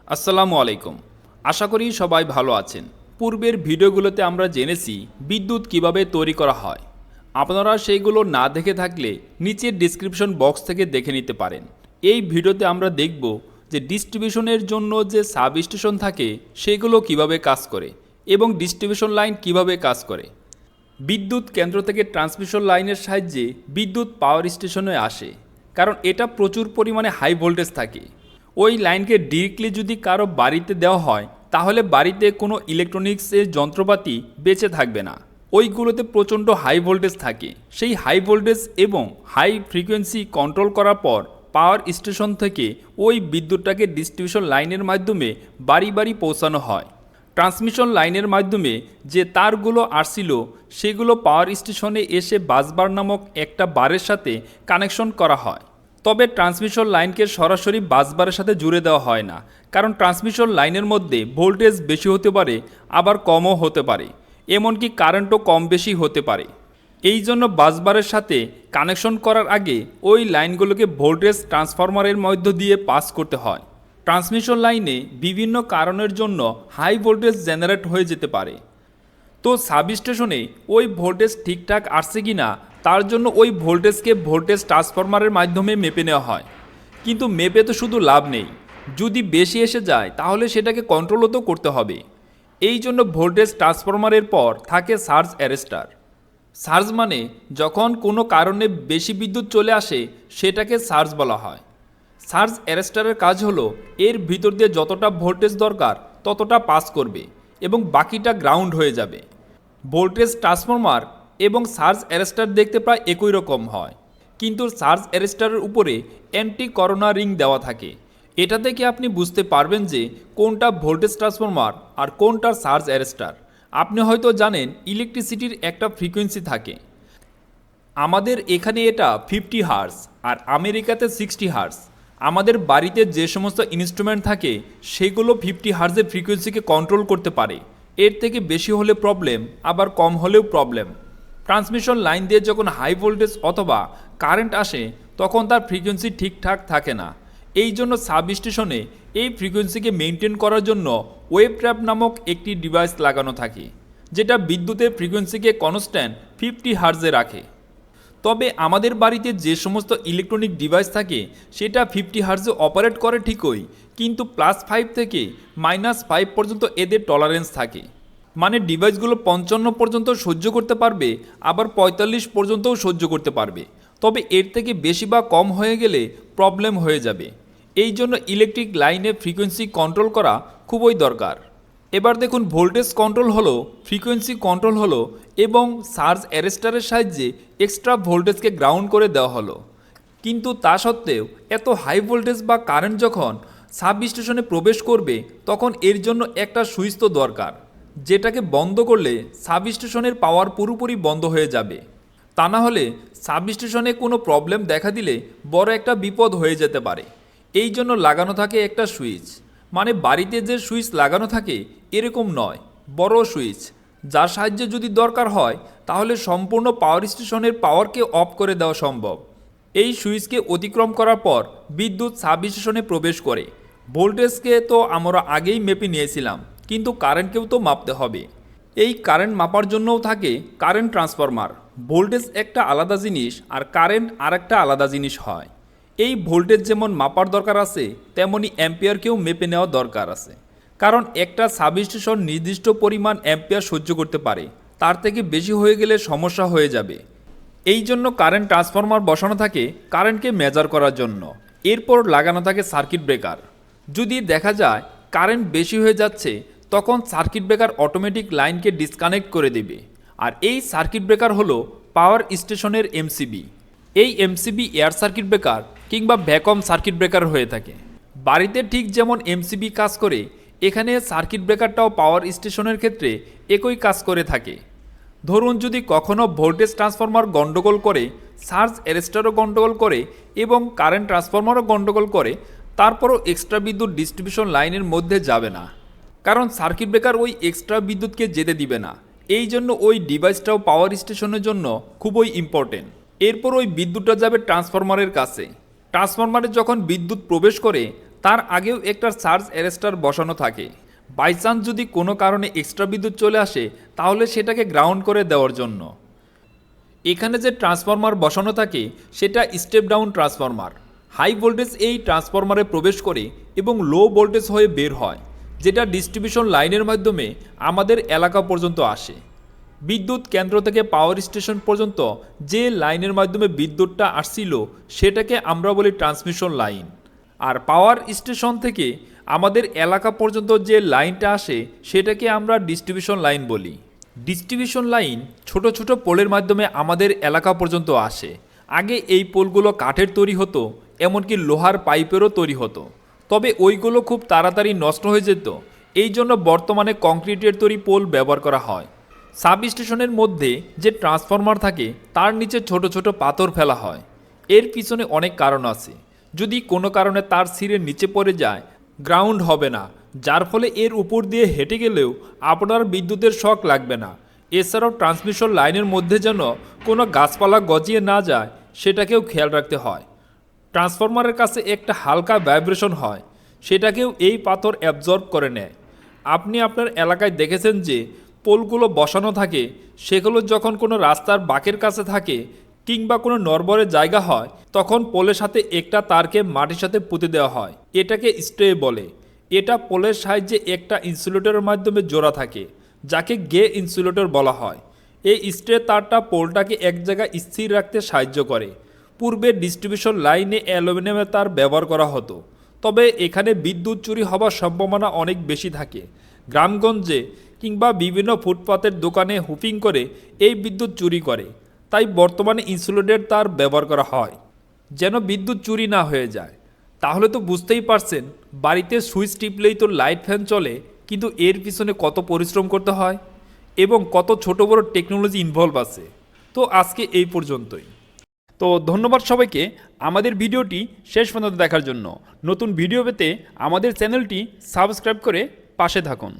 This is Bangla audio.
আসসালামু আলাইকুম। আশা করি সবাই ভালো আছেন। পূর্বের ভিডিওগুলোতে আমরা জেনেছি বিদ্যুৎ কিভাবে তৈরি করা হয়। আপনারা সেইগুলো না দেখে থাকলে নিচের ডিসক্রিপশন বক্স থেকে দেখে নিতে পারেন। এই ভিডিওতে আমরা দেখব যে ডিস্ট্রিবিউশনের জন্য যে সাব স্টেশন থাকে সেগুলো কিভাবে কাজ করে এবং ডিস্ট্রিবিউশন লাইন কিভাবে কাজ করে। বিদ্যুৎ কেন্দ্র থেকে ট্রান্সমিশন লাইনের সাহায্যে বিদ্যুৎ পাওয়ার স্টেশনে আসে, কারণ এটা প্রচুর পরিমাণে হাই ভোল্টেজ থাকে। ওই লাইনকে ডিরেক্টলি যদি কারো বাড়িতে দেওয়া হয় তাহলে বাড়িতে কোনো ইলেকট্রনিক্সের যন্ত্রপাতি বেঁচে থাকবে না। ওইগুলোতে প্রচণ্ড হাই ভোল্টেজ থাকে। সেই হাই ভোল্টেজ এবং হাই ফ্রিকোয়েন্সি কন্ট্রোল করার পর পাওয়ার স্টেশন থেকে ওই বিদ্যুৎটাকে ডিস্ট্রিবিউশন লাইনের মাধ্যমে বাড়ি বাড়ি পৌঁছানো হয়। ট্রান্সমিশন লাইনের মাধ্যমে যে তারগুলো আসছিল সেগুলো পাওয়ার স্টেশনে এসে বাসবার নামক একটা বারের সাথে কানেকশন করা হয়। তবে ট্রান্সমিশন লাইনকে সরাসরি বাসবারের সাথে জুড়ে দেওয়া হয় না, কারণ ট্রান্সমিশন লাইনের মধ্যে ভোল্টেজ বেশি হতে পারে, আবার কমও হতে পারে, এমনকি কারেন্টও কম বেশি হতে পারে। এই জন্য বাসবারের সাথে কানেকশন করার আগে ওই লাইনগুলোকে ভোল্টেজ ট্রান্সফরমারের মধ্য দিয়ে পাস করতে হয়। ট্রান্সমিশন লাইনে বিভিন্ন কারণের জন্য হাই ভোল্টেজ জেনারেট হয়ে যেতে পারে। তো সাবস্টেশনে ওই ভোল্টেজ ঠিকঠাক আসছে কি না তার জন্য ওই ভোল্টেজকে ভোল্টেজ ট্রান্সফরমারের মাধ্যমে মেপে নেওয়া হয়। কিন্তু মেপে তো শুধু লাভ নেই, যদি বেশি এসে যায় তাহলে সেটাকে কন্ট্রোলও তো করতে হবে। এই জন্য ভোল্টেজ ট্রান্সফরমারের পর থাকে সার্জ অ্যারেস্টার। সার্জ মানে যখন কোনো কারণে বেশি বিদ্যুৎ চলে আসে সেটাকে সার্জ বলা হয়। সার্জ অ্যারেস্টারের কাজ হলো এর ভিতর দিয়ে যতটা ভোল্টেজ দরকার ততটা পাস করবে এবং বাকিটা গ্রাউন্ড হয়ে যাবে। ভোল্টেজ ট্রান্সফরমার এবং সার্জ অ্যারেস্টার দেখতে প্রায় একই রকম হয়, কিন্তু সার্জ অ্যারেস্টারের উপরে অ্যান্টি করোনা রিং দেওয়া থাকে। এটা থেকে আপনি বুঝতে পারবেন যে কোনটা ভোল্টেজ ট্রান্সফরমার আর কোনটা সার্জ অ্যারেস্টার। আপনি হয়তো জানেন ইলেকট্রিসিটির একটা ফ্রিকোয়েন্সি থাকে। আমাদের এখানে এটা 50 হার্জ আর আমেরিকাতে 60 হার্জ। আমাদের বাড়িতে যে সমস্ত ইনস্ট্রুমেন্ট থাকে সেগুলো 50 হার্জের ফ্রিকোয়েন্সিকে কন্ট্রোল করতে পারে। এর থেকে বেশি হলে প্রবলেম, আবার কম হলেও প্রবলেম। ট্রান্সমিশন লাইন দিয়ে যখন হাই ভোল্টেজ অথবা কারেন্ট আসে তখন তার ফ্রিকোয়েন্সি ঠিকঠাক থাকে না। এই জন্য সাব স্টেশনে এই ফ্রিকোয়েন্সিকে মেনটেন করার জন্য ওয়েভ ট্র্যাপ নামক একটি ডিভাইস লাগানো থাকে, যেটা বিদ্যুতের ফ্রিকোয়েন্সিকে কনস্ট্যান্ট 50 হার্জে রাখে। তবে আমাদের বাড়িতে যে সমস্ত ইলেকট্রনিক ডিভাইস থাকে সেটা 50 হার্জে অপারেট করে ঠিকই, কিন্তু +5 থেকে -5 পর্যন্ত এদের টলারেন্স থাকে। মানে ডিভাইসগুলো 55 পর্যন্ত সহ্য করতে পারবে, আবার 45 পর্যন্তও সহ্য করতে পারবে। তবে এর থেকে বেশি বা কম হয়ে গেলে প্রবলেম হয়ে যাবে। এই জন্য ইলেকট্রিক লাইনে ফ্রিকোয়েন্সি কন্ট্রোল করা খুবই দরকার। এবার দেখুন, ভোল্টেজ কন্ট্রোল হলো, ফ্রিকোয়েন্সি কন্ট্রোল হলো এবং সার্জ অ্যারেস্টারের সাহায্যে এক্সট্রা ভোল্টেজকে গ্রাউন্ড করে দেওয়া হলো। কিন্তু তা সত্ত্বেও এত হাই ভোল্টেজ বা কারেন্ট যখন সাব স্টেশনে প্রবেশ করবে তখন এর জন্য একটা সুইচ তো দরকার, যেটাকে বন্ধ করলে সাব স্টেশনের পাওয়ার পুরোপুরি বন্ধ হয়ে যাবে। তা না হলে সাব স্টেশনে কোনো প্রবলেম দেখা দিলে বড় একটা বিপদ হয়ে যেতে পারে। এই জন্য লাগানো থাকে একটা সুইচ। মানে বাড়িতে যে সুইচ লাগানো থাকে এরকম নয়, বড় সুইচ, যার সাহায্যে যদি দরকার হয় তাহলে সম্পূর্ণ পাওয়ার স্টেশনের পাওয়ারকে অফ করে দেওয়া সম্ভব। এই সুইচকে অতিক্রম করার পর বিদ্যুৎ সাব স্টেশনে প্রবেশ করে। ভোল্টেজকে তো আমরা আগেই মেপে নিয়েছিলাম, কিন্তু কারেন্টকেও তো মাপতে হবে। এই কারেন্ট মাপার জন্যও থাকে কারেন্ট ট্রান্সফরমার। ভোল্টেজ একটা আলাদা জিনিস আর কারেন্ট আরেকটা আলাদা জিনিস হয়। এই ভোল্টেজ যেমন মাপার দরকার আছে তেমনি অ্যাম্পিয়ারকেও মেপে নেওয়া দরকার আছে, কারণ একটা সাবস্টেশন নির্দিষ্ট পরিমাণ অ্যাম্পিয়ার সহ্য করতে পারে, তার থেকে বেশি হয়ে গেলে সমস্যা হয়ে যাবে। এই জন্য কারেন্ট ট্রান্সফরমার বসানো থাকে কারেন্টকে মেজার করার জন্য। এরপর লাগানো থাকে সার্কিট ব্রেকার। যদি দেখা যায় কারেন্ট বেশি হয়ে যাচ্ছে তখন সার্কিট ব্রেকার অটোমেটিক লাইনকে ডিসকানেক্ট করে দেবে। আর এই সার্কিট ব্রেকার হলো পাওয়ার স্টেশনের এমসিবি। এই এমসিবি এয়ার সার্কিট ব্রেকার কিংবা ভ্যাকুয়াম সার্কিট ব্রেকার হয়ে থাকে। বাড়িতে ঠিক যেমন এমসিবি কাজ করে, এখানে সার্কিট ব্রেকারটাও পাওয়ার স্টেশনের ক্ষেত্রে একই কাজ করে থাকে। ধরুন যদি কখনো ভোল্টেজ ট্রান্সফরমার গন্ডগোল করে, সার্জ অ্যারেস্টারও গন্ডগোল করে এবং কারেন্ট ট্রান্সফরমারও গন্ডগোল করে, তারপরও এক্সট্রা বিদ্যুৎ ডিস্ট্রিবিউশন লাইনের মধ্যে যাবে না, কারণ সার্কিট ব্রেকার ওই এক্সট্রা বিদ্যুৎকে যেতে দিবে না। এই জন্য ওই ডিভাইসটাও পাওয়ার স্টেশনের জন্য খুবই ইম্পর্টেন্ট। এরপর ওই বিদ্যুৎটা যাবে ট্রান্সফরমারের কাছে। ট্রান্সফরমারে যখন বিদ্যুৎ প্রবেশ করে তার আগেও একটা সার্জ অ্যারেস্টার বসানো থাকে। বাই চান্স যদি কোনো কারণে এক্সট্রা বিদ্যুৎ চলে আসে তাহলে সেটাকে গ্রাউন্ড করে দেওয়ার জন্য। এখানে যে ট্রান্সফরমার বসানো থাকে সেটা step down transformer. High voltage এই ট্রান্সফরমারে প্রবেশ করে এবং লো ভোল্টেজ হয়ে বের হয়, যেটা ডিস্ট্রিবিউশন লাইনের মাধ্যমে আমাদের এলাকা পর্যন্ত আসে। বিদ্যুৎ কেন্দ্র থেকে পাওয়ার স্টেশন পর্যন্ত যে লাইনের মাধ্যমে বিদ্যুৎটা আসছিল সেটাকে আমরা বলি ট্রান্সমিশন লাইন। আর পাওয়ার স্টেশন থেকে আমাদের এলাকা পর্যন্ত যে লাইনটা আসে সেটাকে আমরা ডিস্ট্রিবিউশন লাইন বলি। ডিস্ট্রিবিউশন লাইন ছোট ছোট পোলের মাধ্যমে আমাদের এলাকা পর্যন্ত আসে। আগে এই পোলগুলো কাঠের তৈরি হতো, এমনকি লোহার পাইপেরও তৈরি হতো, তবে ওইগুলো খুব তাড়াতাড়ি নষ্ট হয়ে যেত। এই জন্য বর্তমানে কংক্রিটের তৈরি পোল ব্যবহার করা হয়। সাব স্টেশনের মধ্যে যে ট্রান্সফরমার থাকে তার নিচে ছোট ছোট পাথর ফেলা হয়। এর পিছনে অনেক কারণ আছে। যদি কোনো কারণে তার সিঁড়ের নিচে পড়ে যায়, গ্রাউন্ড হবে না, যার ফলে এর উপর দিয়ে হেঁটে গেলেও আপনার বিদ্যুতের শক লাগবে না। এছাড়াও ট্রান্সমিশন লাইনের মধ্যে যেন কোনো গাছপালা গজিয়ে না যায় সেটাকেও খেয়াল রাখতে হয়। ট্রান্সফরমারের কাছে একটা হালকা ভাইব্রেশন হয়, সেটাকেও এই পাথর অ্যাবজর্ব করে নেয়। আপনি আপনার এলাকায় দেখেছেন যে পোলগুলো বসানো থাকে, সেগুলো যখন কোনো রাস্তার বাঁকের কাছে থাকে কিংবা কোনো নড়বড়ের জায়গা হয় তখন পোলের সাথে একটা তারকে মাটির সাথে পুঁতে দেওয়া হয়। এটাকে স্ট্রে বলে। এটা পোলের সাহায্যে একটা ইনসুলেটরের মাধ্যমে জোড়া থাকে, যাকে গে ইনসুলেটর বলা হয়। এই স্ট্রে তারটা পোলটাকে এক জায়গায় স্থির রাখতে সাহায্য করে। পূর্বে ডিস্ট্রিবিউশন লাইনে অ্যালুমিনিয়ামের তার ব্যবহার করা হতো, তবে এখানে বিদ্যুৎ চুরি হবার সম্ভাবনা অনেক বেশি থাকে। গ্রামগঞ্জে কিংবা বিভিন্ন ফুটপাতের দোকানে হুপিং করে এই বিদ্যুৎ চুরি করে, তাই বর্তমানে ইনসুলেটেড তার ব্যবহার করা হয় যেন বিদ্যুৎ চুরি না হয়ে যায়। তাহলে তো বুঝতেই পারছেন, বাড়িতে সুইচ টিপলেই তো লাইট ফ্যান চলে, কিন্তু এর পিছনে কত পরিশ্রম করতে হয় এবং কত ছোট বড় টেকনোলজি ইনভলভ আছে। তো আজকে এই পর্যন্তই। তো ধন্যবাদ সবাইকে আমাদের ভিডিওটি শেষ পর্যন্ত দেখার জন্য। নতুন ভিডিও পেতে আমাদের চ্যানেলটি সাবস্ক্রাইব করে পাশে থাকুন।